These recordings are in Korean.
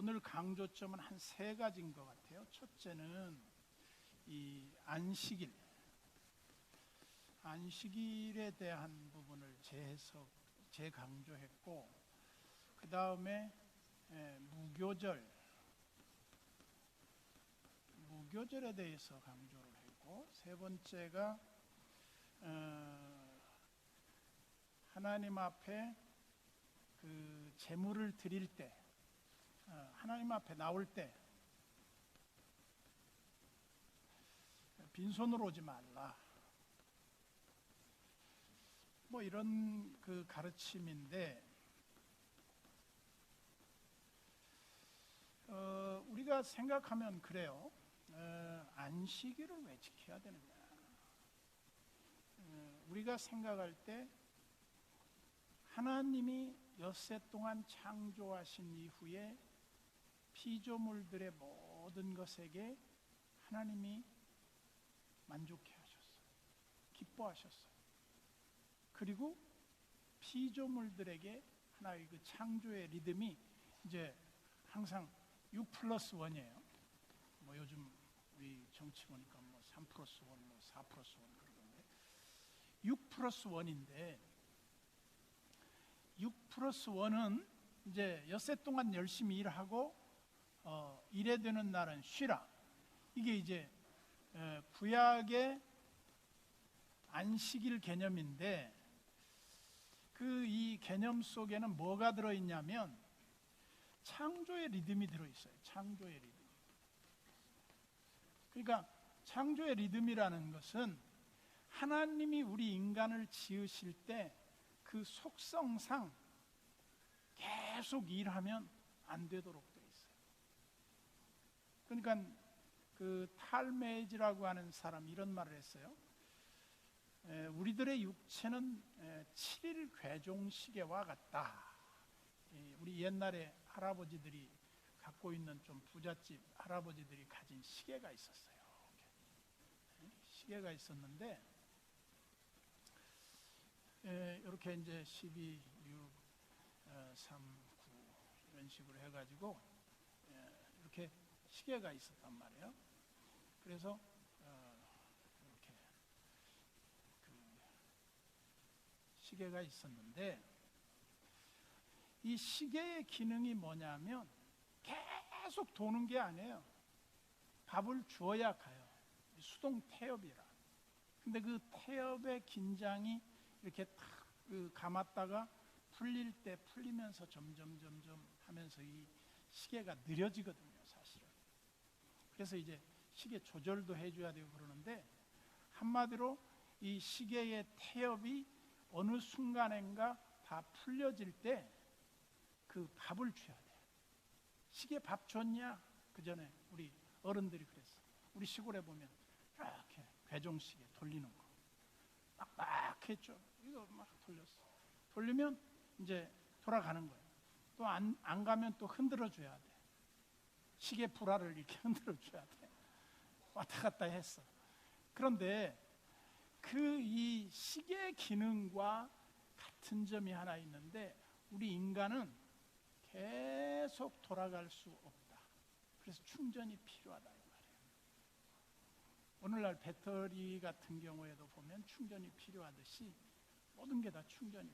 오늘 강조점은 한 세 가지인 것 같아요. 첫째는 이 안식일에 대한 부분을 재강조했고, 그 다음에 무교절에 대해서 강조를 했고, 세 번째가 하나님 앞에 그 제물을 드릴 때, 하나님 앞에 나올 때 빈손으로 오지 말라, 뭐 이런 그 가르침인데, 우리가 생각하면 그래요. 안식일을 왜 지켜야 되느냐. 우리가 생각할 때 하나님이 엿새 동안 창조하신 이후에 피조물들의 모든 것에게 하나님이 만족해 하셨어요. 기뻐하셨어요. 그리고 피조물들에게 하나의 그 창조의 리듬이 이제 항상 6+1이에요. 뭐 요즘 우리 정치 보니까 뭐 3+1, 뭐 4+1 그러던데, 6+1인데 6+1은 이제 엿새 동안 열심히 일하고 일해 되는 날은 쉬라. 이게 이제 구약의 안식일 개념인데, 그 이 개념 속에는 뭐가 들어있냐면 창조의 리듬이 들어있어요. 창조의 리듬. 그러니까 창조의 리듬이라는 것은 하나님이 우리 인간을 지으실 때 그 속성상 계속 일하면 안 되도록 되어 있어요. 그러니까 그 탈메이지라고 하는 사람이 이런 말을 했어요. 우리들의 육체는 7일 괴종시계와 같다. 우리 옛날에 할아버지들이 갖고 있는 좀 부잣집 할아버지들이 가진 시계가 있었어요. 시계가 있었는데, 이렇게 이제 12, 6, 3, 9 이런 식으로 해가지고 이렇게 시계가 있었단 말이에요. 그래서 이렇게 그 시계가 있었는데, 이 시계의 기능이 뭐냐면 계속 도는 게 아니에요. 밥을 주어야 가요. 수동 태엽이라. 근데 그 태엽의 긴장이 이렇게 탁 감았다가 풀릴 때 풀리면서 점점 하면서 이 시계가 느려지거든요, 사실은. 그래서 이제 시계 조절도 해줘야 되고 그러는데, 한마디로 이 시계의 태엽이 어느 순간인가 다 풀려질 때 그 밥을 줘야 돼요. 시계 밥 줬냐? 그 전에 우리 어른들이 그랬어. 우리 시골에 보면 이렇게 괴종시계 돌리는 거 막 했죠. 이거 막 돌렸어. 돌리면 이제 돌아가는 거예요. 또 안 가면 또 흔들어 줘야 돼. 시계 불알을 이렇게 흔들어 줘야 돼. 왔다 갔다 했어. 그런데 그 이 시계 기능과 같은 점이 하나 있는데, 우리 인간은 계속 돌아갈 수 없다. 그래서 충전이 필요하다 이 말이에요. 오늘날 배터리 같은 경우에도 보면 충전이 필요하듯이 모든 게 다 충전이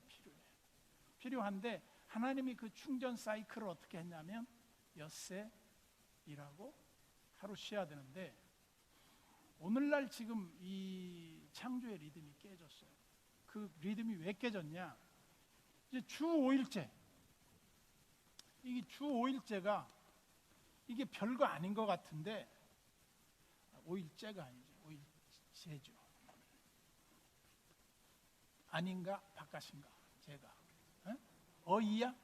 필요한데, 하나님이 그 충전 사이클을 어떻게 했냐면 엿새 일하고 하루 쉬어야 되는데, 오늘날 지금 이 창조의 리듬이 깨졌어요. 그 리듬이 왜 깨졌냐? 이제 주 5일째, 이게 주 5일째가 이게 별거 아닌 것 같은데, 5일째가 아니죠. 5일째죠. 아닌가? 바깥인가? 제가 어이야?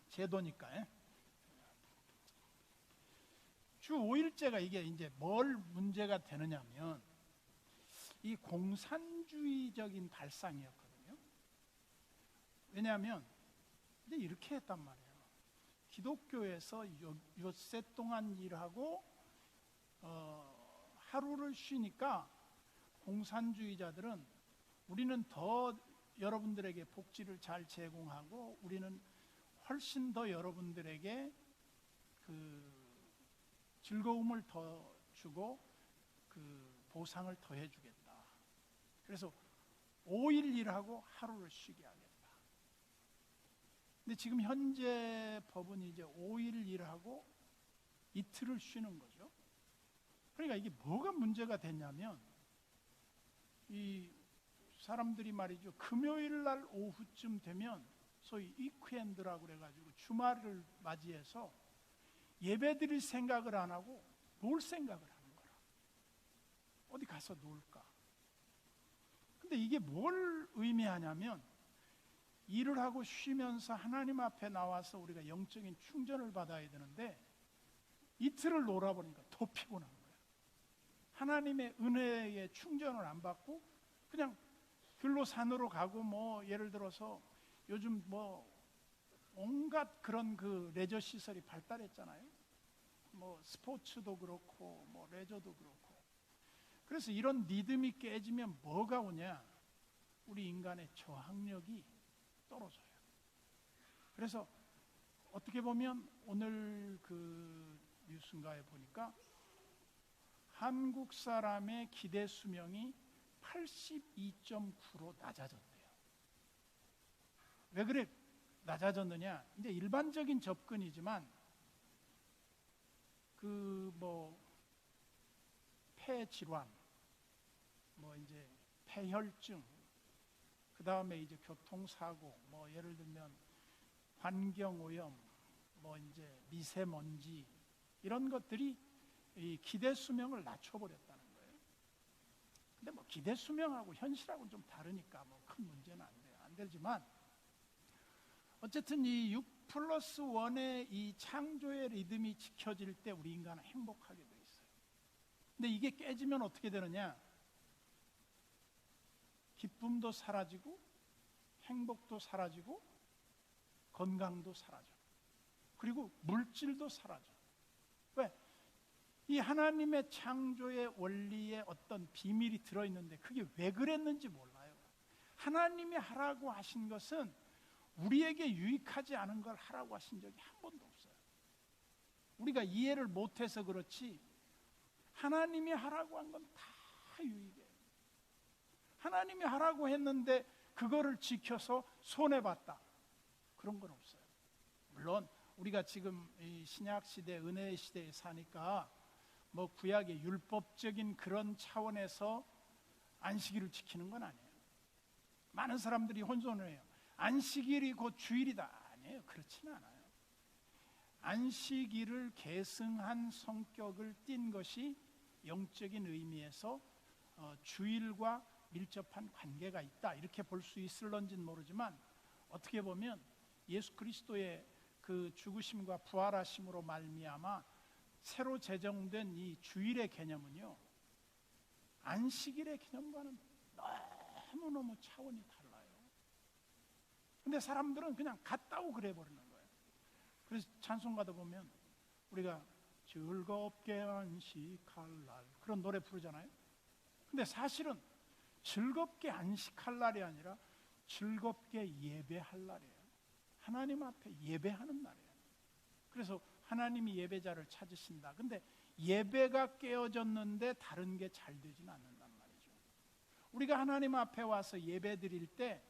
제도니까. 주 5일째가 이게 이제 뭘 문제가 되느냐면, 이 공산주의적인 발상이었거든요. 왜냐하면 이제 이렇게 했단 말이에요. 기독교에서 엿새 동안 일하고 하루를 쉬니까 공산주의자들은 우리는 더 여러분들에게 복지를 잘 제공하고 우리는 훨씬 더 여러분들에게 즐거움을 더 주고 그 보상을 더 해주겠다. 그래서 5일 일하고 하루를 쉬게 하겠다. 근데 지금 현재 법은 이제 5일 일하고 이틀을 쉬는 거죠. 그러니까 이게 뭐가 문제가 됐냐면, 이 사람들이 말이죠, 금요일 날 오후쯤 되면 소위 위크엔드라고 그래가지고 주말을 맞이해서 예배 드릴 생각을 안 하고 놀 생각을 하는 거라. 어디 가서 놀까? 근데 이게 뭘 의미하냐면, 일을 하고 쉬면서 하나님 앞에 나와서 우리가 영적인 충전을 받아야 되는데 이틀을 놀아보니까 더 피곤한 거예요. 하나님의 은혜의 충전을 안 받고 그냥 길로 산으로 가고, 뭐 예를 들어서 요즘 뭐 온갖 그런 그 레저 시설이 발달했잖아요. 뭐 스포츠도 그렇고 뭐 레저도 그렇고. 그래서 이런 리듬이 깨지면 뭐가 오냐? 우리 인간의 저항력이 떨어져요. 그래서 어떻게 보면 오늘 그 뉴스인가에 보니까 한국 사람의 기대 수명이 82.9로 낮아졌대요. 왜 그래 낮아졌느냐? 이제 일반적인 접근이지만 그 뭐 폐 질환, 뭐 이제 폐혈증, 그 다음에 이제 교통사고, 뭐 예를 들면 환경오염, 뭐 이제 미세먼지, 이런 것들이 이 기대 수명을 낮춰버렸다는 거예요. 근데 뭐 기대 수명하고 현실하고는 좀 다르니까 뭐 큰 문제는 안 돼요. 안 되지만 어쨌든 이 6+1의 이 창조의 리듬이 지켜질 때 우리 인간은 행복하게 돼 있어요. 근데 이게 깨지면 어떻게 되느냐? 기쁨도 사라지고 행복도 사라지고 건강도 사라져. 그리고 물질도 사라져. 왜? 이 하나님의 창조의 원리에 어떤 비밀이 들어있는데 그게 왜 그랬는지 몰라요. 하나님이 하라고 하신 것은 우리에게 유익하지 않은 걸 하라고 하신 적이 한 번도 없어요. 우리가 이해를 못해서 그렇지 하나님이 하라고 한 건 다 유익해요. 하나님이 하라고 했는데 그거를 지켜서 손해봤다, 그런 건 없어요. 물론 우리가 지금 이 신약 시대, 은혜의 시대에 사니까 뭐 구약의 율법적인 그런 차원에서 안식일을 지키는 건 아니에요. 많은 사람들이 혼돈을 해요. 안식일이 곧 주일이다. 아니에요. 그렇지는 않아요. 안식일을 계승한 성격을 띈 것이 영적인 의미에서 주일과 밀접한 관계가 있다, 이렇게 볼 수 있을런지는 모르지만 어떻게 보면 예수 그리스도의 그 죽으심과 부활하심으로 말미암아 새로 제정된 이 주일의 개념은요, 안식일의 개념과는 너무너무 차원이 달라요. 근데 사람들은 그냥 같다고 그래 버리는 거예요. 그래서 찬송가도 보면 우리가 즐겁게 안식할 날, 그런 노래 부르잖아요. 근데 사실은 즐겁게 안식할 날이 아니라 즐겁게 예배할 날이에요. 하나님 앞에 예배하는 날이에요. 그래서 하나님이 예배자를 찾으신다. 근데 예배가 깨어졌는데 다른 게 잘 되지는 않는단 말이죠. 우리가 하나님 앞에 와서 예배 드릴 때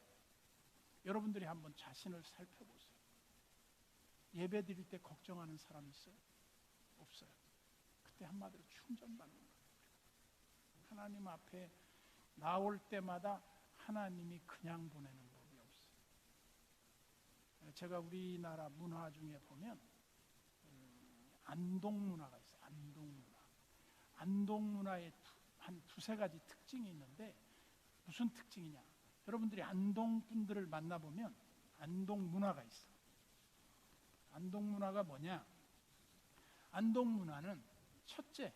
여러분들이 한번 자신을 살펴보세요. 예배 드릴 때 걱정하는 사람 있어요? 없어요. 그때 한마디로 충전받는 거예요. 하나님 앞에 나올 때마다 하나님이 그냥 보내는 법이 없어요. 제가 우리나라 문화 중에 보면 안동 문화가 있어요. 안동 문화. 안동 문화에 한 두세 가지 특징이 있는데, 무슨 특징이냐? 여러분들이 안동 분들을 만나보면 안동 문화가 있어요. 안동 문화가 뭐냐? 안동 문화는 첫째,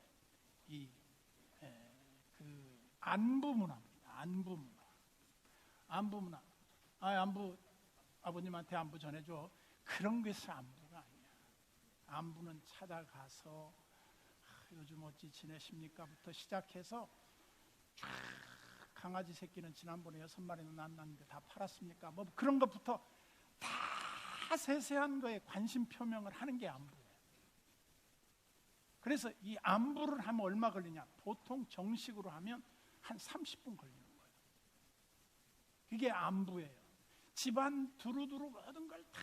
그 안부 문화입니다. 안부 문화. 안부 문화. 안부, 아버님한테 안부 전해줘. 그런 것이 안부가 아니야. 안부는 찾아가서 요즘 어찌 지내십니까?부터 시작해서 쫙, 강아지 새끼는 지난번에 6마리는 낳았는데 다 팔았습니까? 뭐 그런 것부터 다 세세한 거에 관심 표명을 하는 게 안부예요. 그래서 이 안부를 하면 얼마 걸리냐? 보통 정식으로 하면 한 30분 걸리는 거예요. 그게 안부예요. 집안 두루두루 모든 걸 다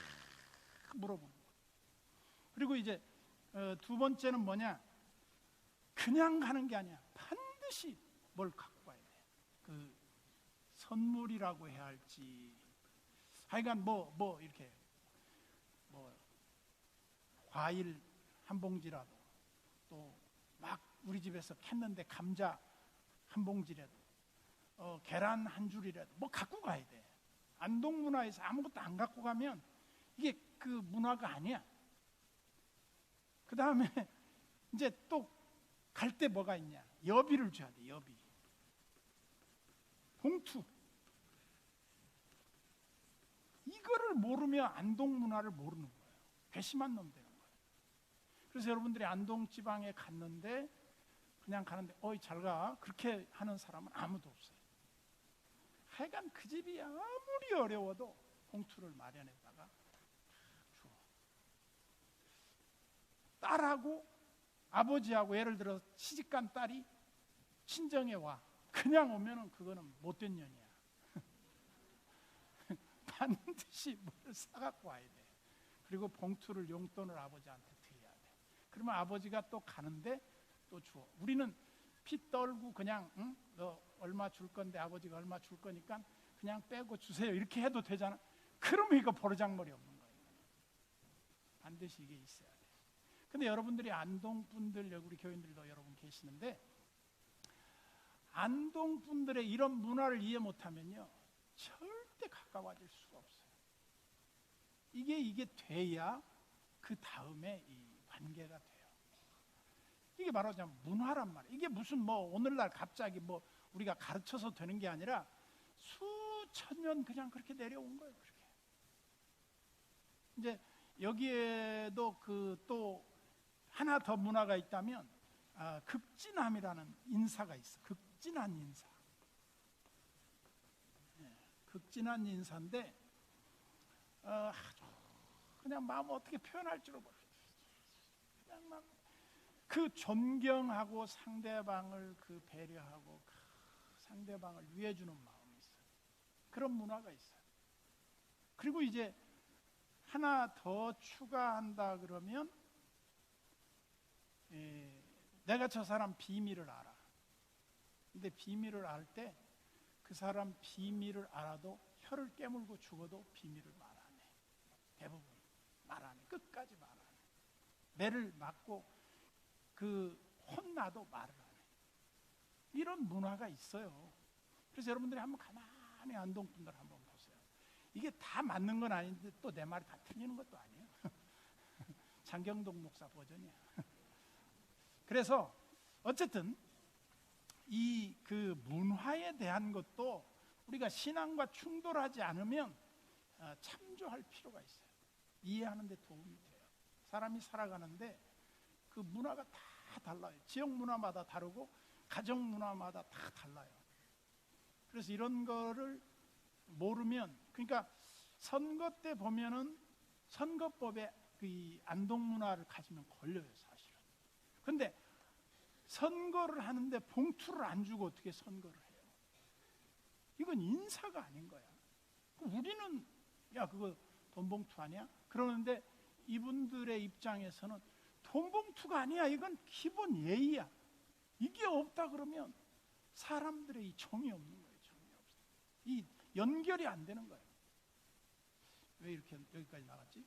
물어보는 거예요. 그리고 이제 두 번째는 뭐냐? 그냥 가는 게 아니야. 반드시 뭘 갖고 와야 돼. 그 선물이라고 해야 할지, 하여간 뭐 이렇게 뭐 과일 한 봉지라도, 또 막 우리 집에서 캤는데 감자 한 봉지라도, 계란 한 줄이라도 뭐 갖고 가야 돼. 안동 문화에서 아무것도 안 갖고 가면 이게 그 문화가 아니야. 그 다음에 이제 또 갈 때 뭐가 있냐? 여비를 줘야 돼. 여비, 봉투. 이거를 모르면 안동 문화를 모르는 거예요. 괘씸한 놈 되는 거예요. 그래서 여러분들이 안동 지방에 갔는데 그냥 가는데 어이 잘 가, 그렇게 하는 사람은 아무도 없어요. 하여간 그 집이 아무리 어려워도 봉투를 마련했다가 줘. 딸하고 아버지하고, 예를 들어 시집간 딸이 친정에 와, 그냥 오면은 그거는 못된 년이야. 반드시 뭘 사갖고 와야 돼. 그리고 봉투를, 용돈을 아버지한테 드려야 돼. 그러면 아버지가 또 가는데 또 줘. 우리는 피 떨고 그냥 너 얼마 줄 건데 아버지가 얼마 줄 거니까 그냥 빼고 주세요, 이렇게 해도 되잖아. 그러면 이거 버르장머리 없는 거예요. 반드시 이게 있어야 돼. 근데 여러분들이 안동 분들, 우리 교인들도 여러분 계시는데, 안동 분들의 이런 문화를 이해 못하면요 절대 가까워질 수가 없어요. 이게 돼야 그 다음에 이 관계가 돼요. 이게 바로 문화란 말이에요. 이게 무슨 뭐 오늘날 갑자기 뭐 우리가 가르쳐서 되는 게 아니라 수천 년 그냥 그렇게 내려온 거예요. 그렇게. 이제 여기에도 또 하나 더 문화가 있다면, 극진함이라는 인사가 있어. 극진한 인사. 극진한 인사인데 아주 그냥 마음 어떻게 표현할 줄을 모르겠어요. 그냥 막 그 존경하고 상대방을 그 배려하고 그 상대방을 위해주는 마음이 있어요. 그런 문화가 있어요. 그리고 이제 하나 더 추가한다 그러면, 내가 저 사람 비밀을 알아. 근데 비밀을 알 때 그 사람 비밀을 알아도 혀를 깨물고 죽어도 비밀을 말 안 해. 대부분 말 안 해. 끝까지 말 안 해. 매를 맞고 그 혼나도 말을 안 해. 이런 문화가 있어요. 그래서 여러분들이 한번 가만히 안동 분들 한번 보세요. 이게 다 맞는 건 아닌데 또 내 말이 다 틀리는 것도 아니에요. 장경동 목사 버전이야. 그래서 어쨌든 이 그 문화에 대한 것도 우리가 신앙과 충돌하지 않으면 참조할 필요가 있어요. 이해하는 데 도움이 돼요. 사람이 살아가는데 그 문화가 다 달라요. 지역 문화마다 다르고 가정 문화마다 다 달라요. 그래서 이런 거를 모르면, 그러니까 선거 때 보면은 선거법에 그 안동 문화를 가지면 걸려요, 사실은. 근데 선거를 하는데 봉투를 안 주고 어떻게 선거를 해요? 이건 인사가 아닌 거야. 우리는 야 그거 돈 봉투 아니야? 그러는데 이분들의 입장에서는 돈 봉투가 아니야. 이건 기본 예의야. 이게 없다 그러면 사람들의 이 정이 없는 거예요. 정이 없어. 이 연결이 안 되는 거예요. 왜 이렇게 여기까지 나갔지?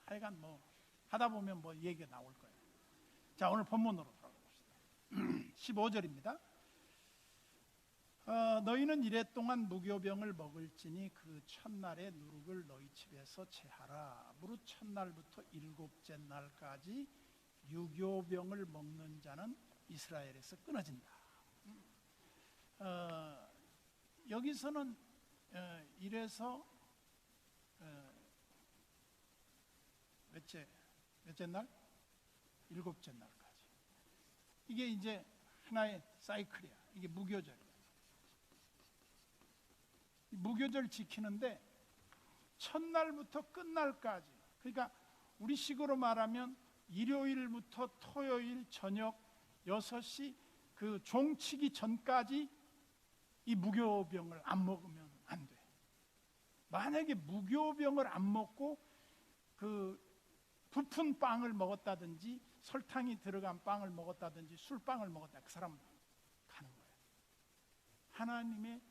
하여간 뭐 하다 보면 뭐 얘기가 나올 거예요. 자, 오늘 본문으로 돌아가 봅시다. 15절입니다. 너희는 이랫동안 무교병을 먹을지니 그 첫날의 누룩을 너희 집에서 제하라. 무릇 첫날부터 일곱째 날까지 유교병을 먹는 자는 이스라엘에서 끊어진다. 여기서는 이래서 몇째 날? 일곱째 날까지. 이게 이제 하나의 사이클이야. 이게 무교절이야. 무교절 지키는데 첫날부터 끝날까지, 그러니까 우리 식으로 말하면 일요일부터 토요일 저녁 6시 그 종치기 전까지 이 무교병을 안 먹으면 안 돼. 만약에 무교병을 안 먹고 그 부푼 빵을 먹었다든지 설탕이 들어간 빵을 먹었다든지 술빵을 먹었다, 그 사람은 가는 거예요. 하나님의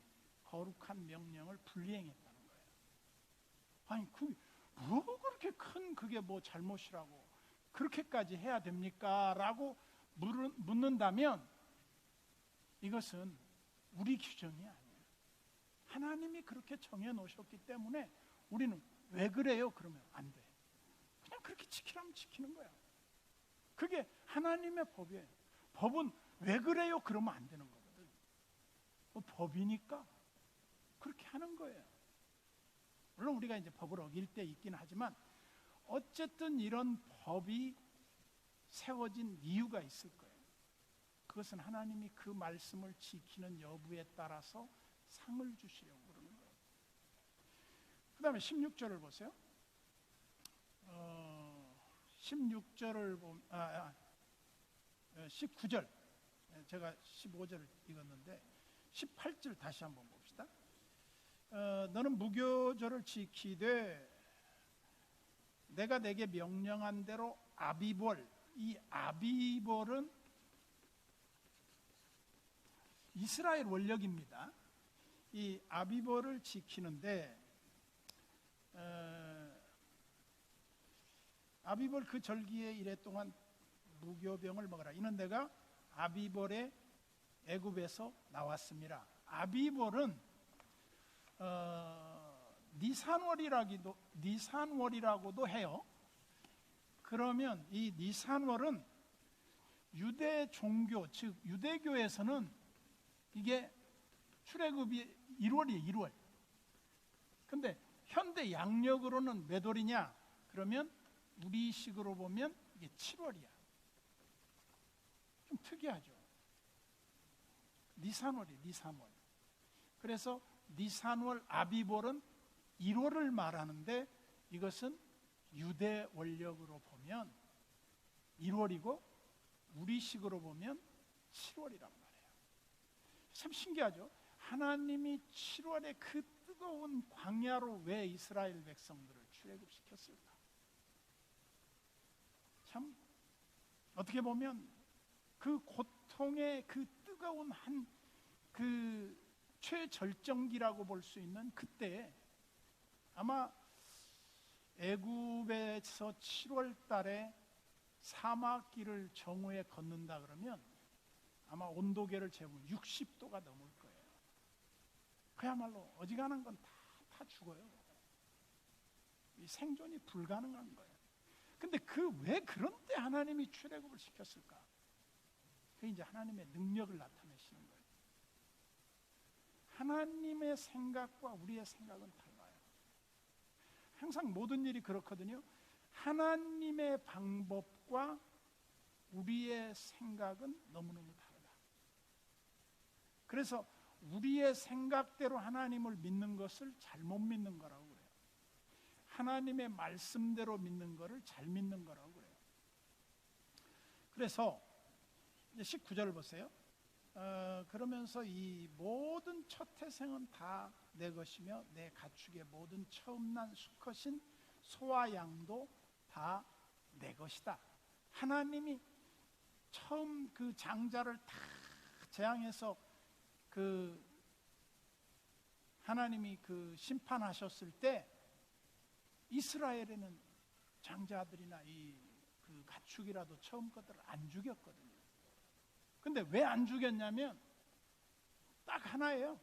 거룩한 명령을 불이행했다는 거예요. 아니 뭐 그렇게 큰 그게 뭐 잘못이라고 그렇게까지 해야 됩니까? 라고 묻는다면 이것은 우리 규정이 아니에요. 하나님이 그렇게 정해 놓으셨기 때문에 우리는 왜 그래요? 그러면 안 돼. 그냥 그렇게 지키라면 지키는 거야. 그게 하나님의 법이에요. 법은 왜 그래요? 그러면 안 되는 거거든. 뭐 법이니까 그렇게 하는 거예요. 물론 우리가 이제 법을 어길 때 있긴 하지만 어쨌든 이런 법이 세워진 이유가 있을 거예요. 그것은 하나님이 그 말씀을 지키는 여부에 따라서 상을 주시려고 그러는 거예요. 그 다음에 16절을 보세요. 16절을 보면 19절, 제가 15절을 읽었는데 18절 다시 한번 봅시다. 너는 무교절을 지키되 내가 내게 명령한 대로 아비볼, 이 아비볼은 이스라엘 원력입니다. 이 아비볼을 지키는데 아비볼 그 절기에 이래 동안 무교병을 먹어라. 이는 내가 아비볼의 애굽에서 나왔습니다. 아비볼은 니산월이라고도 해요. 그러면 이 니산월은 유대 종교, 즉 유대교에서는 이게 출애굽이 1월이에요. 1월. 근데 현대 양력으로는 몇 월이냐? 그러면 우리식으로 보면 이게 7월이야. 좀 특이하죠. 니산월이에요. 니산월. 그래서 니산월 아비볼은 1월을 말하는데 이것은 유대 원력으로 보면 1월이고 우리식으로 보면 7월이란 말이에요. 참 신기하죠. 하나님이 7월에 그 뜨거운 광야로 왜 이스라엘 백성들을 출애굽시켰을까? 참 어떻게 보면 그 고통의 그 뜨거운 그 최절정기라고 볼 수 있는 그때에 아마 애굽에서 7월 달에 사막길을 정오에 걷는다 그러면 아마 온도계를 재보면 60도가 넘을 거예요. 그야말로 어지간한 건 다 죽어요. 이 생존이 불가능한 거예요. 근데 왜 그런데 하나님이 출애굽을 시켰을까? 그게 이제 하나님의 능력을 나타내시는 거예요. 하나님의 생각과 우리의 생각은 달라요. 항상 모든 일이 그렇거든요. 하나님의 방법과 우리의 생각은 너무너무 다르다. 그래서 우리의 생각대로 하나님을 믿는 것을 잘못 믿는 거라고 그래요. 하나님의 말씀대로 믿는 것을 잘 믿는 거라고 그래요. 그래서 이제 19절을 보세요. 그러면서 이 모든 첫 태생은 다 내 것이며 내 가축의 모든 처음 난 수컷인 소와 양도 다 내 것이다. 하나님이 처음 그 장자를 다 재앙해서 그 하나님이 그 심판하셨을 때 이스라엘에는 장자들이나 그 가축이라도 처음 것들을 안 죽였거든요. 근데 왜 안 죽였냐면 딱 하나예요.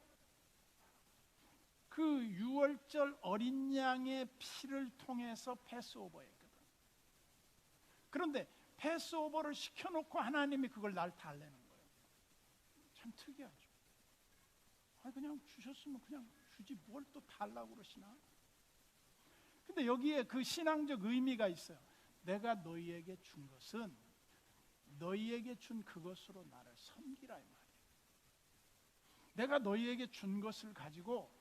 그 유월절 어린 양의 피를 통해서 패스오버했거든. 그런데 패스오버를 시켜놓고 하나님이 그걸 날 달래는 거예요. 참 특이하죠. 그냥 주셨으면 그냥 주지 뭘 또 달라고 그러시나? 근데 여기에 그 신앙적 의미가 있어요. 내가 너희에게 준 것은 너희에게 준 그것으로 나를 섬기라 이 말이에요. 내가 너희에게 준 것을 가지고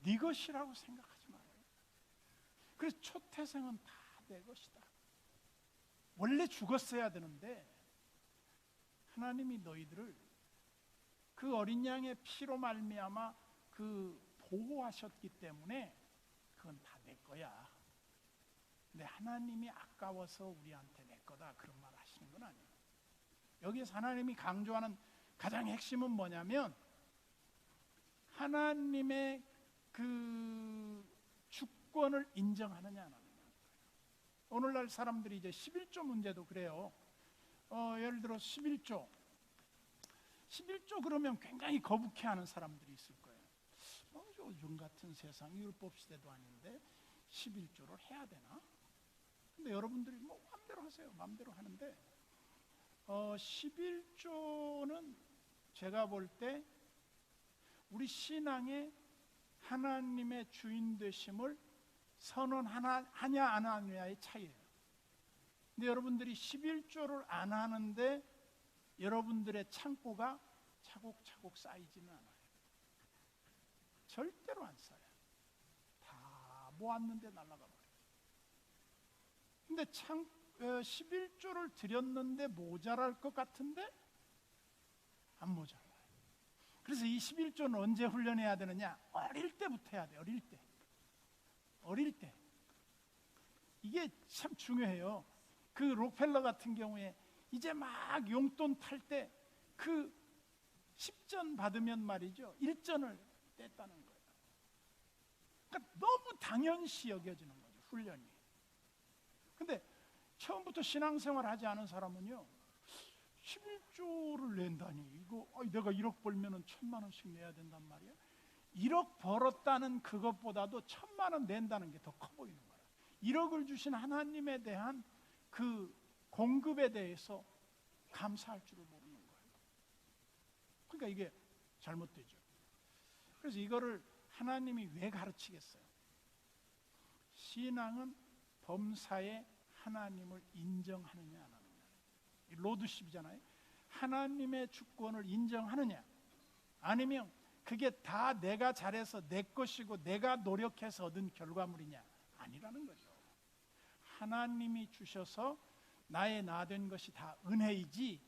네 것이라고 생각하지 말아요. 그래서 초태생은 다 내 것이다. 원래 죽었어야 되는데 하나님이 너희들을 그 어린 양의 피로 말미암아 그 보호하셨기 때문에 그건 다 내 거야. 근데 하나님이 아까워서 우리한테 내 거다 그런 말 하시는 건 아니에요. 여기서 하나님이 강조하는 가장 핵심은 뭐냐면 하나님의 그 주권을 인정하느냐 안 하느냐. 오늘날 사람들이 이제 11조 문제도 그래요. 예를 들어 11조 그러면 굉장히 거북해하는 사람들이 있을 거예요. 요즘 같은 세상 율법 시대도 아닌데 11조를 해야 되나? 근데 여러분들이 뭐 마음대로 하세요. 마음대로 하는데 11조는 제가 볼 때 우리 신앙의 하나님의 주인 되심을 선언하냐 안 하느냐의 차이예요. 근데 여러분들이 11조를 안 하는데 여러분들의 창고가 차곡차곡 쌓이지는 않아요. 절대로 안 쌓여요. 다 모았는데 날아가 버려요. 근데 11조를 드렸는데 모자랄 것 같은데 안 모자라요. 그래서 이 11조는 언제 훈련해야 되느냐? 어릴 때부터 해야 돼요. 어릴 때. 이게 참 중요해요. 그 록펠러 같은 경우에 이제 막 용돈 탈 때 그 10전 받으면 말이죠. 1전을 뗐다는 거예요. 그러니까 너무 당연시 여겨지는 거죠. 훈련이. 근데 처음부터 신앙생활 하지 않은 사람은요. 11조를 낸다니 이거 내가 1억 벌면은 1,000만 원씩 내야 된단 말이야. 1억 벌었다는 그것보다도 1,000만 원 낸다는 게 더 커 보이는 거야. 1억을 주신 하나님에 대한 그 공급에 대해서 감사할 줄을 모르는 거예요. 그러니까 이게 잘못되죠. 그래서 이거를 하나님이 왜 가르치겠어요? 신앙은 범사에 하나님을 인정하느냐 안 하느냐. 로드십이잖아요. 하나님의 주권을 인정하느냐 아니면 그게 다 내가 잘해서 내 것이고 내가 노력해서 얻은 결과물이냐 아니라는 거죠. 하나님이 주셔서 나의 나 된 것이 다 은혜이지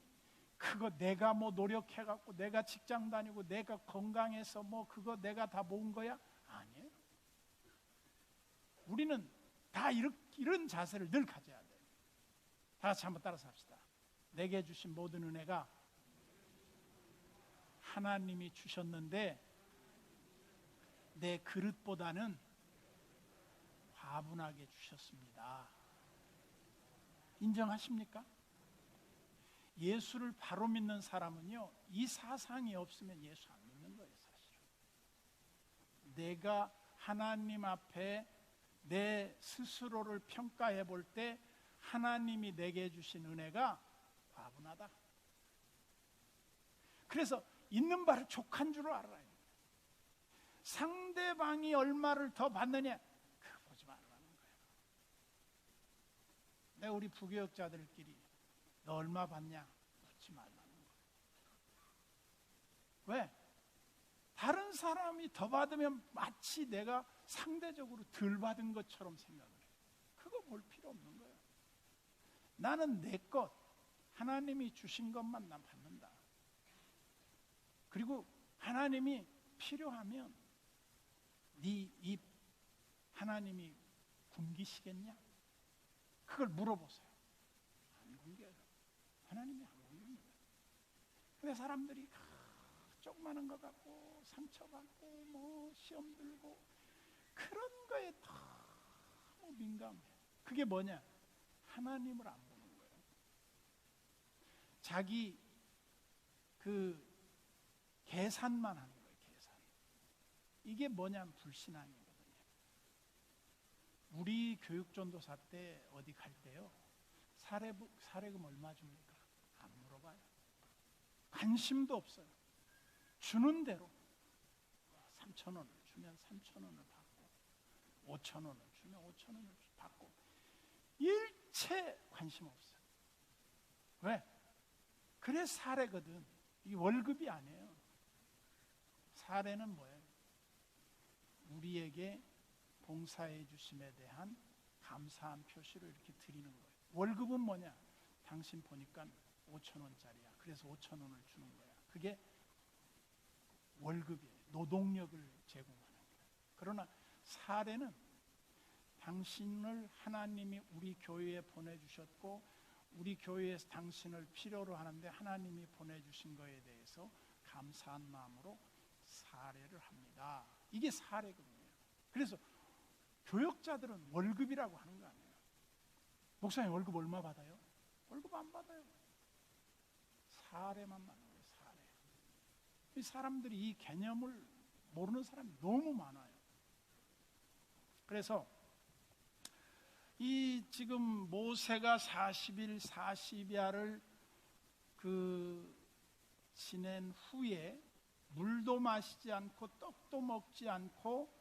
그거 내가 뭐 노력해갖고 내가 직장 다니고 내가 건강해서 뭐 그거 내가 다 모은 거야? 아니에요. 우리는 다 이런 자세를 늘 가져야 돼요. 다 같이 한번 따라서 합시다. 내게 주신 모든 은혜가 하나님이 주셨는데 내 그릇보다는 과분하게 주셨습니다. 인정하십니까? 예수를 바로 믿는 사람은요, 이 사상이 없으면 예수 안 믿는 거예요, 사실은. 내가 하나님 앞에 내 스스로를 평가해 볼 때 하나님이 내게 주신 은혜가 과분하다. 그래서 있는 바를 족한 줄 알아야 돼요. 상대방이 얼마를 더 받느냐 그거 보지 말라는 거예요. 내가 우리 부교역자들끼리 너 얼마 받냐 묻지 말라는 거예요. 왜? 다른 사람이 더 받으면 마치 내가 상대적으로 덜 받은 것처럼 생각을 해요. 그거 볼 필요 없는 거예요. 나는 내 것, 하나님이 주신 것만 난 받는다. 그리고 하나님이 필요하면 네 입 하나님이 굶기시겠냐? 그걸 물어보세요. 안 굶겨요. 하나님이 안 굶깁니다. 근데 사람들이 조그마한 거 갖고 상처받고 뭐 시험 들고 그런 거에 너무 민감해. 그게 뭐냐? 하나님을 안 보는 거예요. 자기 그 계산만 하는 거예요. 계산. 이게 뭐냐면 불신앙이거든요. 우리 교육전도사 때 어디 갈 때요, 사례금 얼마 줍니까? 안 물어봐요. 관심도 없어요. 주는 대로 3,000원을 주면 3,000원을 받고 5,000원을 주면 5,000원을 받고 일체 관심 없어요. 왜? 그래 사례거든. 이게 월급이 아니에요. 사례는 뭐예요? 우리에게 봉사해 주심에 대한 감사한 표시로 이렇게 드리는 거예요. 월급은 뭐냐? 당신 보니까 5,000원짜리야. 그래서 5,000원을 주는 거야. 그게 월급이에요. 노동력을 제공하는 거예요. 그러나 사례는 당신을 하나님이 우리 교회에 보내주셨고 우리 교회에서 당신을 필요로 하는데 하나님이 보내주신 거에 대해서 감사한 마음으로 사례를 합니다. 이게 사례거든요. 그래서 교역자들은 월급이라고 하는 거 아니에요. 목사님 월급 얼마 받아요? 월급 안 받아요. 사례만 받는 거예요. 사례. 이 사람들이 이 개념을 모르는 사람이 너무 많아요. 그래서 이 지금 모세가 40일 40야를 지낸 후에 물도 마시지 않고 떡도 먹지 않고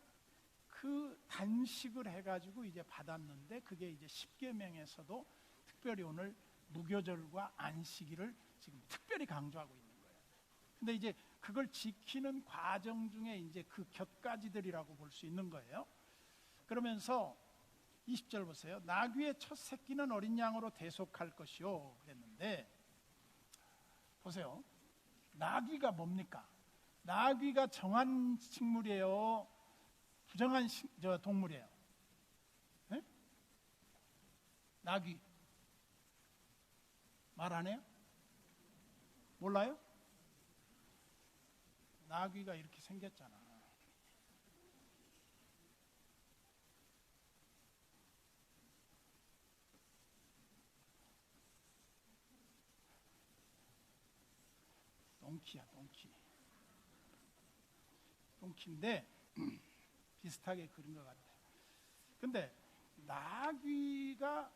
그 단식을 해가지고 이제 받았는데 그게 이제 십계명에서도 특별히 오늘 무교절과 안식일을 지금 특별히 강조하고 있는 거예요. 근데 이제 그걸 지키는 과정 중에 이제 그 곁가지들이라고 볼 수 있는 거예요. 그러면서 20절 보세요. 나귀의 첫 새끼는 어린 양으로 대속할 것이요 그랬는데 보세요. 나귀가 뭡니까? 나귀가 정한 식물이에요? 부정한 동물이에요? 네? 나귀 말 안 해요? 몰라요? 나귀가 이렇게 생겼잖아. 똥키야, 똥키. 똥키인데 비슷하게 그린 것 같아요. 근데 나귀가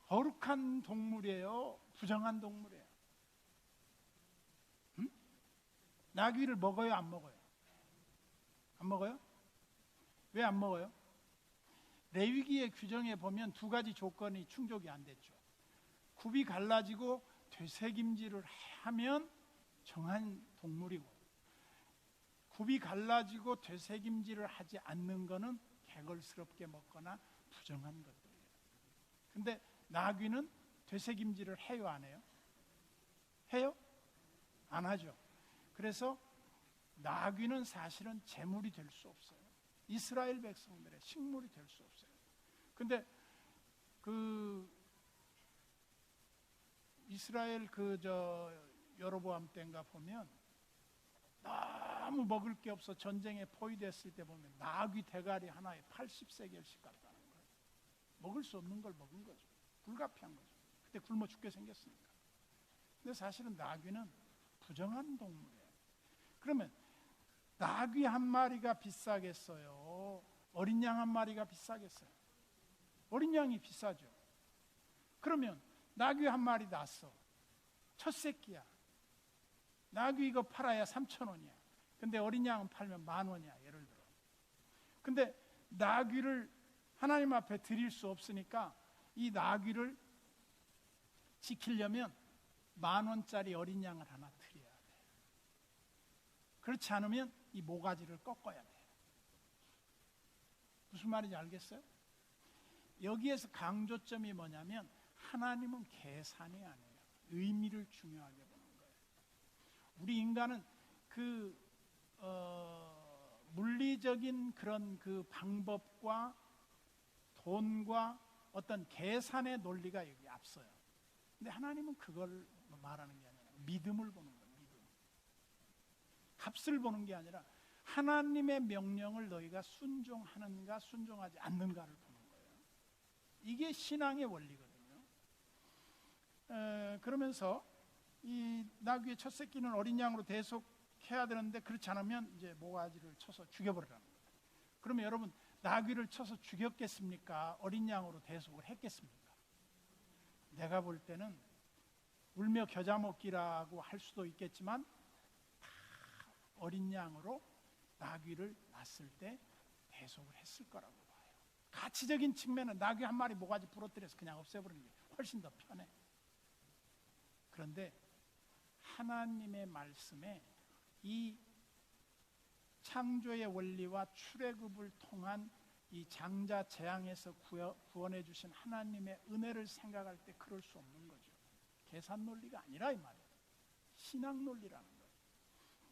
거룩한 동물이에요? 부정한 동물이에요? 응? 나귀를 먹어요? 안 먹어요? 안 먹어요? 왜 안 먹어요? 레위기의 규정에 보면 두 가지 조건이 충족이 안 됐죠. 굽이 갈라지고 되새김질을 하면 정한 동물이고 굽이 갈라지고 되새김질을 하지 않는 것은 개걸스럽게 먹거나 부정한 것들이에요. 근데 나귀는 되새김질을 해요, 안 해요? 해요? 안 하죠. 그래서 나귀는 사실은 제물이 될 수 없어요. 이스라엘 백성들의 식물이 될 수 없어요. 근데 이스라엘 여로보암 때인가 보면 너무 먹을 게 없어 전쟁에 포위됐을 때 보면 나귀 대가리 하나에 80세겔씩 갔다는 거예요. 먹을 수 없는 걸 먹은 거죠. 불가피한 거죠. 그때 굶어 죽게 생겼으니까. 근데 사실은 나귀는 부정한 동물이에요. 그러면 나귀 한 마리가 비싸겠어요? 어린 양 한 마리가 비싸겠어요? 어린 양이 비싸죠. 그러면 나귀 한 마리 낳았어. 첫 새끼야. 나귀 이거 팔아야 3,000원이야. 근데 어린 양은 팔면 10,000원이야. 예를 들어. 근데 나귀를 하나님 앞에 드릴 수 없으니까 이 나귀를 지키려면 10,000원짜리 어린 양을 하나 드려야 돼. 그렇지 않으면 이 모가지를 꺾어야 돼. 무슨 말인지 알겠어요? 여기에서 강조점이 뭐냐면 하나님은 계산이 아니에요. 의미를 중요하게 보는 거예요. 우리 인간은 물리적인 그런 그 방법과 돈과 어떤 계산의 논리가 여기 앞서요. 근데 하나님은 그걸 말하는 게 아니라 믿음을 보는 거예요. 믿음. 값을 보는 게 아니라 하나님의 명령을 너희가 순종하는가 순종하지 않는가를 보는 거예요. 이게 신앙의 원리거든요. 그러면서 이 나귀의 첫 새끼는 어린 양으로 대속해야 되는데 그렇지 않으면 이제 모가지를 쳐서 죽여버리라는 거예요. 그러면 여러분 나귀를 쳐서 죽였겠습니까? 어린 양으로 대속을 했겠습니까? 내가 볼 때는 울며 겨자 먹기라고 할 수도 있겠지만 다 어린 양으로 나귀를 낳았을 때 대속을 했을 거라고 봐요. 가치적인 측면은 나귀 한 마리 모가지 부러뜨려서 그냥 없애버리는 게 훨씬 더 편해. 그런데 하나님의 말씀에 이 창조의 원리와 출애굽을 통한 이 장자 재앙에서 구원해 주신 하나님의 은혜를 생각할 때 그럴 수 없는 거죠. 계산 논리가 아니라 이 말이에요. 신앙 논리라는 거예요.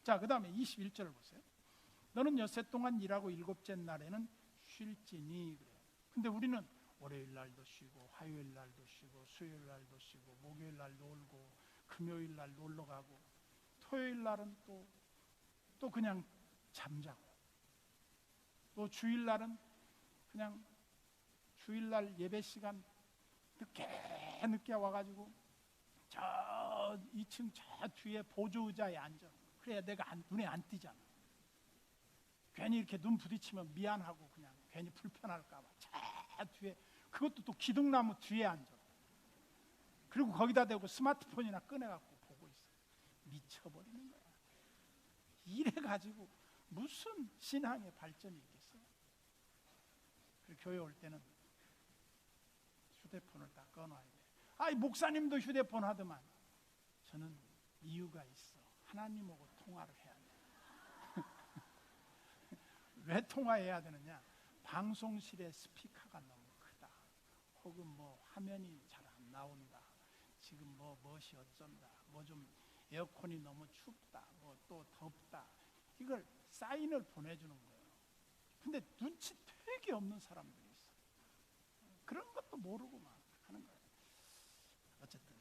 자, 그 다음에 21절을 보세요. 너는 엿새 동안 일하고 일곱째 날에는 쉴지니 그래요. 근데 우리는 월요일 날도 쉬고 화요일 날도 쉬고 수요일 날도 쉬고 목요일 날 놀고 금요일 날 놀러 가고 토요일 날은 또 그냥 잠자고 또 주일 날은 그냥 주일날 예배 시간 늦게 와가지고 저 2층 저 뒤에 보조 의자에 앉아. 그래야 내가 눈에 안 띄잖아. 괜히 이렇게 눈 부딪히면 미안하고 그냥 괜히 불편할까봐 저 뒤에, 그것도 또 기둥나무 뒤에 앉아. 그리고 거기다 대고 스마트폰이나 꺼내갖고 보고 있어. 미쳐버리는 거야. 이래가지고 무슨 신앙의 발전이 있겠어? 교회 올 때는 휴대폰을 다 꺼놔야 돼. 아이, 목사님도 휴대폰 하더만. 저는 이유가 있어. 하나님하고 통화를 해야 돼. 왜 통화해야 되느냐? 방송실의 스피커가 너무 크다. 혹은 뭐 화면이 잘 안 나온다. 지금 무엇이 어쩐다. 뭐 좀 에어컨이 너무 춥다. 뭐 또 덥다. 이걸 사인을 보내주는 거예요. 근데 눈치 되게 없는 사람들이 있어. 그런 것도 모르고 막 하는 거예요. 어쨌든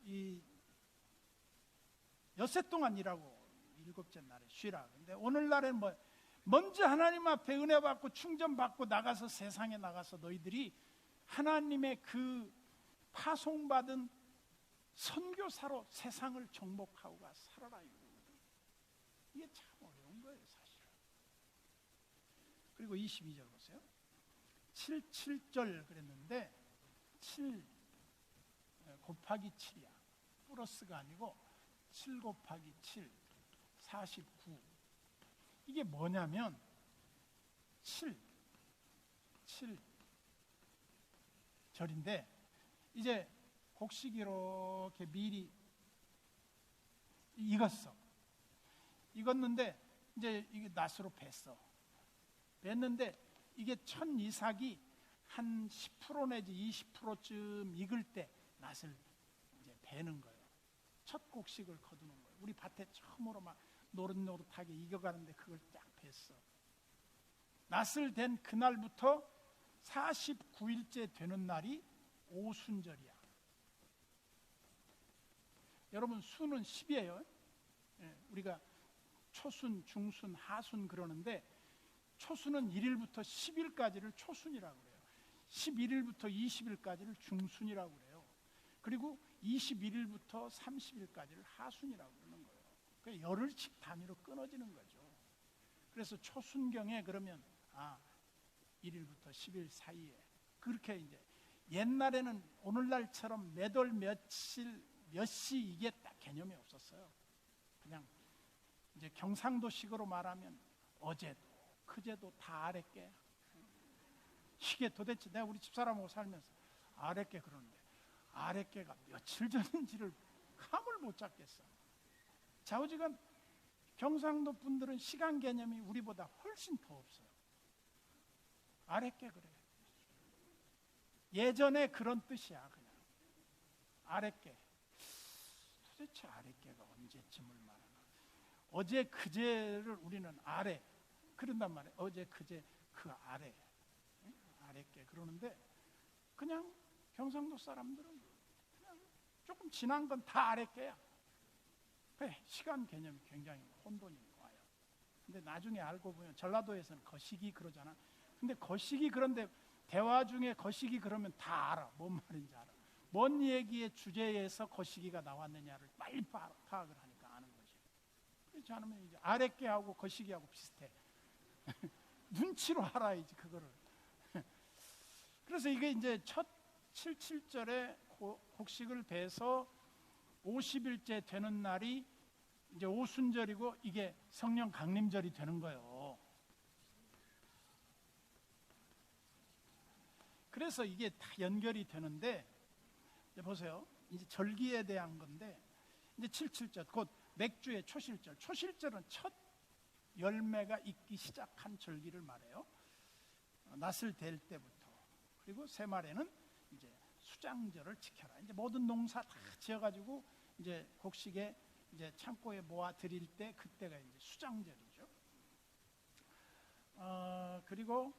이 엿새 동안 일하고 일곱째 날에 쉬라. 근데 오늘날에는 먼저 하나님 앞에 은혜 받고 충전 받고 나가서 세상에 나가서 너희들이 하나님의 그 파송받은 선교사로 세상을 정복하고 살아라. 이게 참 어려운 거예요, 사실은. 그리고 22절 보세요. 7절 그랬는데 7 곱하기 7이야. 플러스가 아니고 7 곱하기 7 49. 이게 뭐냐면 7 절인데 이제 곡식이 이렇게 미리 익었는데 이제 이게 낫으로 뱄는데 이게 첫 이삭이 한 10% 내지 20%쯤 익을 때 낫을 이제 베는 거예요. 첫 곡식을 거두는 거예요. 우리 밭에 처음으로 막 노릇노릇하게 익어가는데 그걸 딱 뱄어. 낫을 댄 그날부터 49일째 되는 날이 오순절이야. 여러분, 순은 10이에요. 우리가 초순, 중순, 하순 그러는데 초순은 1일부터 10일까지를 초순이라고 그래요. 11일부터 20일까지를 중순이라고 그래요. 그리고 21일부터 30일까지를 하순이라고 그러는 거예요. 그러니까 열흘씩 단위로 끊어지는 거죠. 그래서 초순경에 그러면 1일부터 10일 사이에 그렇게 이제 옛날에는 오늘날처럼 몇 월 며칠 몇 시 이게 딱 개념이 없었어요. 그냥 이제 경상도식으로 말하면 어제도 그제도 다 아랫게. 이게 도대체 내가 우리 집사람하고 살면서 아랫게 그러는데 아랫게가 며칠 전인지를 감을 못 잡겠어. 좌우지간 경상도 분들은 시간 개념이 우리보다 훨씬 더 없어요. 아랫게 그래. 예전에 그런 뜻이야. 그냥 아랫게. 도대체 아랫게가 언제쯤을 말하나. 어제 그제를 우리는 아래 그런단 말이에요. 어제 그제 그 아래 아랫게 그러는데 그냥 경상도 사람들은 그냥 조금 지난 건 다 아랫게야. 그래, 시간 개념이 굉장히 혼돈이 와요. 근데 나중에 알고 보면 전라도에서는 거시기 그러잖아. 근데 거시기 그런데 대화 중에 거시기 그러면 다 알아. 뭔 말인지 알아. 뭔 얘기의 주제에서 거시기가 나왔느냐를 빨리 파악을 하니까 아는 거지. 그렇지 않으면 이제 아랫게하고 거시기하고 비슷해. 눈치로 알아야지 그거를. 그래서 이게 이제 첫 77절에 곡식을 베서 50일째 되는 날이 이제 오순절이고 이게 성령 강림절이 되는 거예요. 그래서 이게 다 연결이 되는데 이제 보세요. 이제 절기에 대한 건데 이제 77절 곧 맥주의 초실절. 초실절은 첫 열매가 있기 시작한 절기를 말해요. 낫을 댈 때부터. 그리고 새말에는 이제 수장절을 지켜라. 이제 모든 농사 다 지어가지고 이제 곡식에 이제 창고에 모아 드릴 때 그때가 이제 수장절이죠. 그리고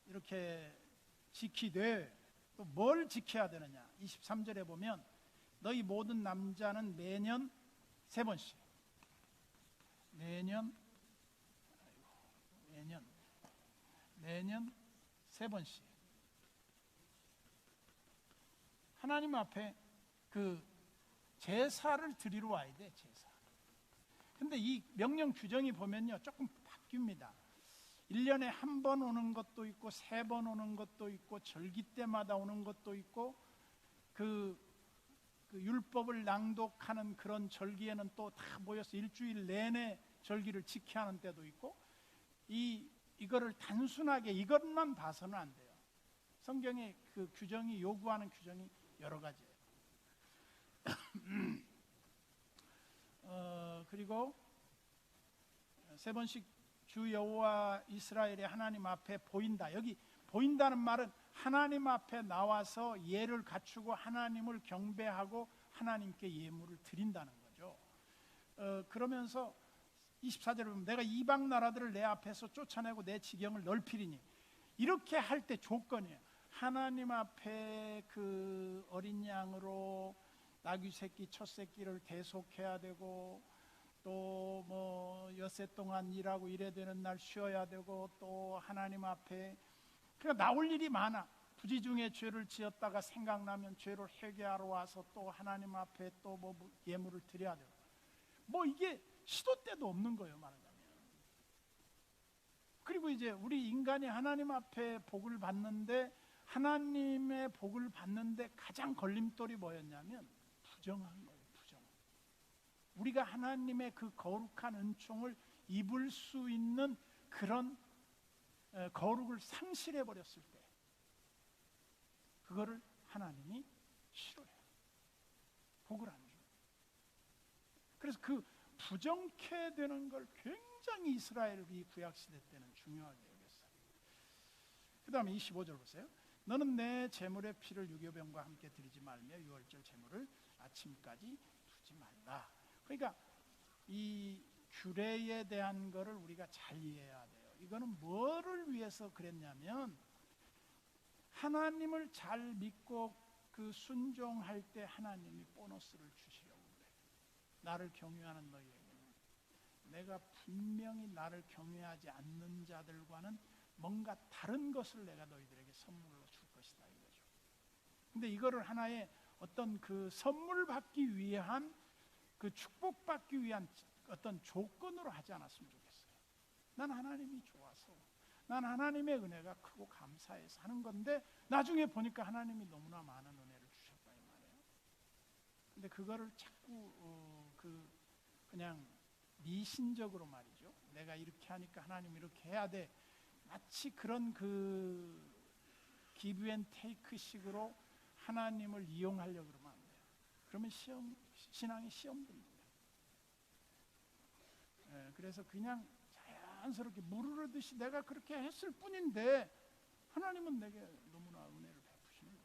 이렇게 지키되 또 뭘 지켜야 되느냐? 23절에 보면 너희 모든 남자는 매년 3번씩 매년 3번씩 하나님 앞에 그 제사를 드리러 와야 돼. 제사. 근데 이 명령 규정이 보면요 조금 바뀝니다. 1년에 한 번 오는 것도 있고 3번 오는 것도 있고 절기 때마다 오는 것도 있고 그 율법을 낭독하는 그런 절기에는 또 다 모여서 일주일 내내 절기를 지켜야 하는 때도 있고 이거를 단순하게 이것만 봐서는 안 돼요. 성경의 그 규정이 요구하는 규정이 여러 가지예요. 그리고 3번씩 주 여호와 이스라엘의 하나님 앞에 보인다. 여기 보인다는 말은 하나님 앞에 나와서 예를 갖추고 하나님을 경배하고 하나님께 예물을 드린다는 거죠. 그러면서 24절에 보면 내가 이방 나라들을 내 앞에서 쫓아내고 내 지경을 넓히리니 이렇게 할 때 조건이에요. 하나님 앞에 그 어린 양으로 나귀 새끼 첫 새끼를 대속해야 되고 또 뭐 엿새 동안 일하고 일해야 되는 날 쉬어야 되고 또 하나님 앞에 그러니까 나올 일이 많아. 부지 중에 죄를 지었다가 생각나면 죄를 회개하러 와서 또 하나님 앞에 또 뭐 예물을 드려야 되고 뭐 이게 시도 때도 없는 거예요, 말하자면. 그리고 이제 우리 인간이 하나님 앞에 복을 받는데 하나님의 복을 받는데 가장 걸림돌이 뭐였냐면 부정한 거예요. 부정. 우리가 하나님의 그 거룩한 은총을 입을 수 있는 그런 거룩을 상실해 버렸을 때 그거를 하나님이 싫어해요. 복을 안 줘요. 그래서 그 부정케 되는 걸 굉장히 이스라엘이 구약시대 때는 중요하게 여겼어요. 그 다음에 25절 보세요. 너는 내 제물의 피를 유교병과 함께 드리지 말며 유월절 제물을 아침까지 두지 말라. 그러니까 이 규례에 대한 거를 우리가 잘 이해해야 돼요. 이거는 뭐를 위해서 그랬냐면 하나님을 잘 믿고 그 순종할 때 하나님이 보너스를 주시려고 그래요. 나를 경외하는 너희에게는 내가 분명히 나를 경외하지 않는 자들과는 뭔가 다른 것을 내가 너희들에게 선물로 줄 것이다 이거죠. 근데 이거를 하나의 어떤 그 선물 받기 위한 그 축복받기 위한 어떤 조건으로 하지 않았으면 좋겠어요. 난 하나님이 좋아서 난 하나님의 은혜가 크고 감사해서 하는 건데 나중에 보니까 하나님이 너무나 많은 은혜를 주셨다 이 말이에요. 근데 그거를 자꾸 그냥 미신적으로 말이죠. 내가 이렇게 하니까 하나님 이렇게 해야 돼. 마치 그런 그 기브 앤 테이크 식으로 하나님을 이용하려고 그러면 안 돼요. 그러면 신앙이 시험 듭니다. 그래서 그냥 자연스럽게 물 흐르듯이 내가 그렇게 했을 뿐인데 하나님은 내게 너무나 은혜를 베푸시는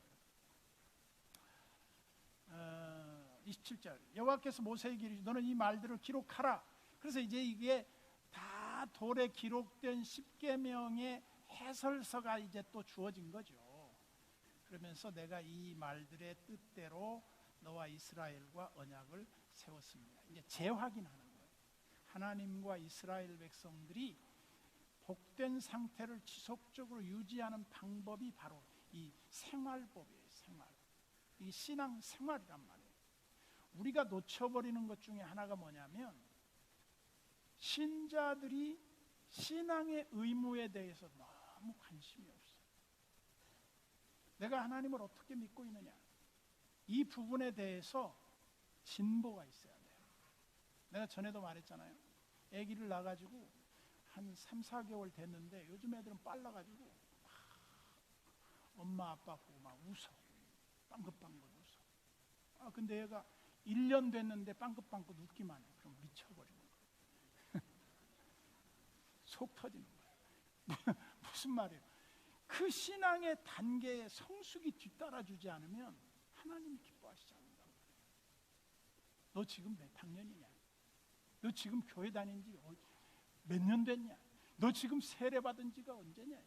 거예요. 27절 여호와께서 모세에게 이르시되 너는 이 말들을 기록하라. 그래서 이제 이게 다 돌에 기록된 10계명의 해설서가 이제 또 주어진 거죠. 그러면서 내가 이 말들의 뜻대로 너와 이스라엘과 언약을 세웠습니다. 이제 재확인하는 거예요. 하나님과 이스라엘 백성들이 복된 상태를 지속적으로 유지하는 방법이 바로 이 생활법이에요. 생활. 이 신앙 생활이란 말이에요. 우리가 놓쳐버리는 것 중에 하나가 뭐냐면 신자들이 신앙의 의무에 대해서 너무 관심이 없어요. 내가 하나님을 어떻게 믿고 있느냐 이 부분에 대해서 진보가 있어야 돼요. 내가 전에도 말했잖아요. 아기를 낳아가지고 한 3, 4개월 됐는데 요즘 애들은 빨라가지고 막 엄마 아빠 보고 막 웃어. 빵긋빵긋 웃어. 근데 얘가 1년 됐는데 빵긋빵긋 웃기만 해. 그럼 미쳐버리는 거예요. 속 터지는 거예요. 무슨 말이에요? 그 신앙의 단계에 성숙이 뒤따라주지 않으면 하나님이 기뻐하시지 않는단 말이에요. 너 지금 몇 학년이냐? 너 지금 교회 다닌 지 몇 년 됐냐? 너 지금 세례 받은 지가 언제냐?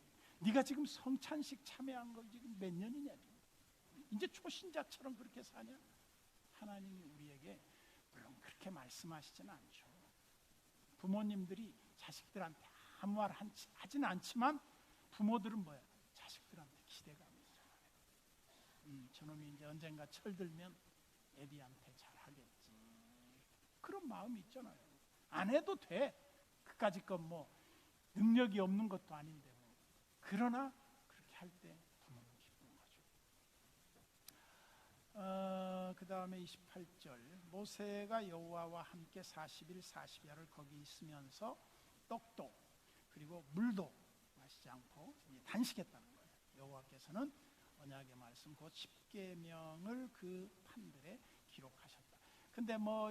네가 지금 성찬식 참여한 거 지금 몇 년이냐? 이제 초신자처럼 그렇게 사냐? 하나님이 우리에게 물론 그렇게 말씀하시지는 않죠. 부모님들이 자식들한테 아무 말 하진 않지만 부모들은 뭐야? 자식들한테 기대감이 있어요. 저놈이 이제 언젠가 철들면 애비한테 잘하겠지. 그런 마음이 있잖아요. 안 해도 돼. 그까짓 건 뭐 능력이 없는 것도 아닌데 뭐. 그러나 그렇게 할 때 부모는 기쁜 거죠. 그 다음에 28절 모세가 여호와와 함께 40일 40야를 거기 있으면서 떡도 그리고 물도 마시지 않고 단식했다는 거예요. 여호와께서는 언약의 말씀 곧 십계명을 그 판들에 기록하셨다. 근데 뭐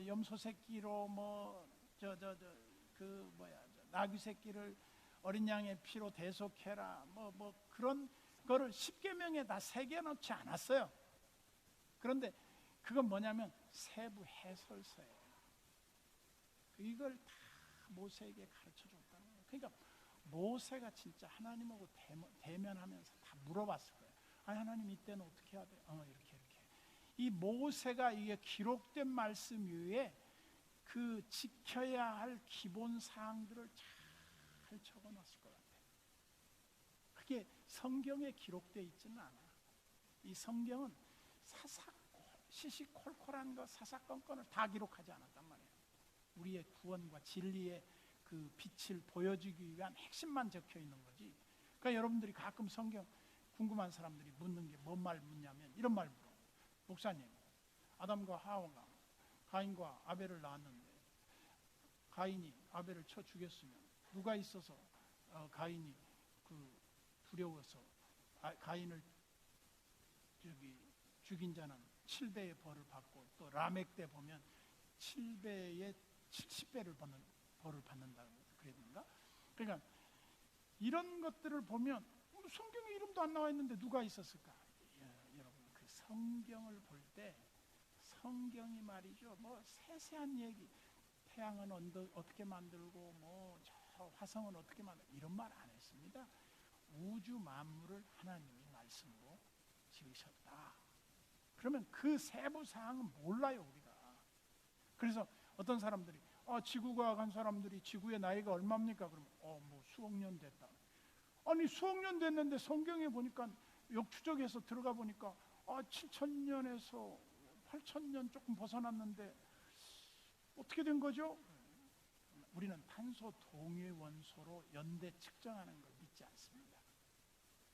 염소 새끼로 나귀 새끼를 어린 양의 피로 대속해라 뭐 그런 거를 십계명에 다 새겨 놓지 않았어요. 그런데 그건 뭐냐면 세부 해설서예요. 이걸 다 모세에게 가르쳐 줬다는 거예요. 그러니까 모세가 진짜 하나님하고 대면하면서 다 물어봤을 거예요. 하나님 이때는 어떻게 해야 돼? 이렇게. 이 모세가 이게 기록된 말씀 위에 그 지켜야 할 기본 사항들을 잘 적어놨을 것 같아요. 그게 성경에 기록되어 있지는 않아. 이 성경은 시시콜콜한 거 사사건건을 다 기록하지 않았단 말이에요. 우리의 구원과 진리의 그 빛을 보여주기 위한 핵심만 적혀 있는 거지. 그러니까 여러분들이 가끔 성경 궁금한 사람들이 묻는 게 뭔 말 묻냐면 이런 말 물어. 목사님, 아담과 하와가 가인과 아벨을 낳았는데 가인이 아벨을 쳐 죽였으면 누가 있어서 가인이 두려워서 가인을 죽인 자는 7배의 벌을 받고 또 라멕 때 보면 7배의 70배를 받는 벌을 받는다고 그랬는가? 그러니까 이런 것들을 보면 성경에 이름도 안 나와 있는데 누가 있었을까? 여러분 그 성경을 볼 때 성경이 말이죠. 뭐 세세한 얘기, 태양은 어떻게 만들고 저 화성은 어떻게 만들고 이런 말 안 했습니다. 우주 만물을 하나님이 말씀으로 지으셨다. 그러면 그 세부 사항은 몰라요 우리가. 그래서 어떤 사람들이 지구과학 한 사람들이 지구의 나이가 얼마입니까? 그러면 뭐 수억 년 됐다. 아니 수억 년 됐는데 성경에 보니까 역추적해서 들어가 보니까 7,000년에서 8,000년 조금 벗어났는데 어떻게 된 거죠? 우리는 탄소 동위 원소로 연대 측정하는 걸 믿지 않습니다.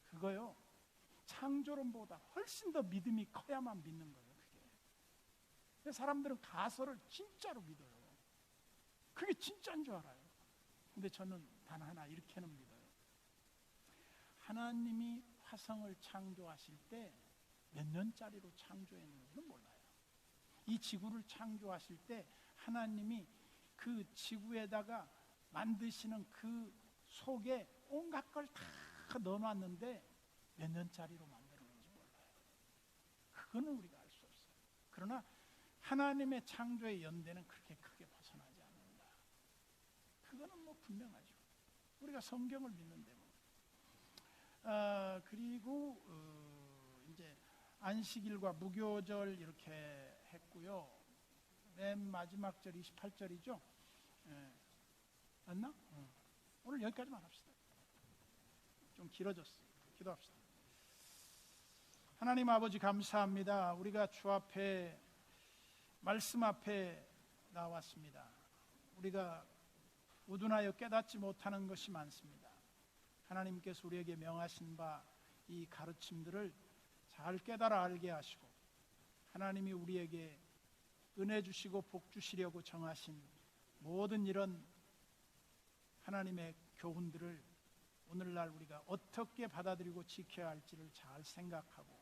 그거요 창조론보다 훨씬 더 믿음이 커야만 믿는 거예요. 그게 사람들은 가설을 진짜로 믿어요. 그게 진짜인 줄 알아요. 근데 저는 단 하나 이렇게는 믿어요. 하나님이 화성을 창조하실 때 몇 년짜리로 창조했는지는 몰라요. 이 지구를 창조하실 때 하나님이 그 지구에다가 만드시는 그 속에 온갖 걸 다 넣어놨는데 몇 년짜리로 만들었는지 몰라요. 그거는 우리가 알 수 없어요. 그러나 하나님의 창조의 연대는 그렇게 크게 벗어나지 않는다. 그거는 뭐 분명하죠. 우리가 성경을 믿는데 그리고 이제 안식일과 무교절 이렇게 했고요. 맨 마지막 절 28절이죠. 맞나? 오늘 여기까지만 합시다. 좀 길어졌어요. 기도합시다. 하나님 아버지 감사합니다. 우리가 주 앞에 말씀 앞에 나왔습니다. 우리가 우둔하여 깨닫지 못하는 것이 많습니다. 하나님께서 우리에게 명하신 바 이 가르침들을 잘 깨달아 알게 하시고 하나님이 우리에게 은혜 주시고 복 주시려고 정하신 모든 이런 하나님의 교훈들을 오늘날 우리가 어떻게 받아들이고 지켜야 할지를 잘 생각하고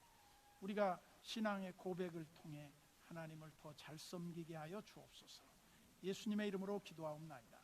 우리가 신앙의 고백을 통해 하나님을 더 잘 섬기게 하여 주옵소서. 예수님의 이름으로 기도하옵나이다.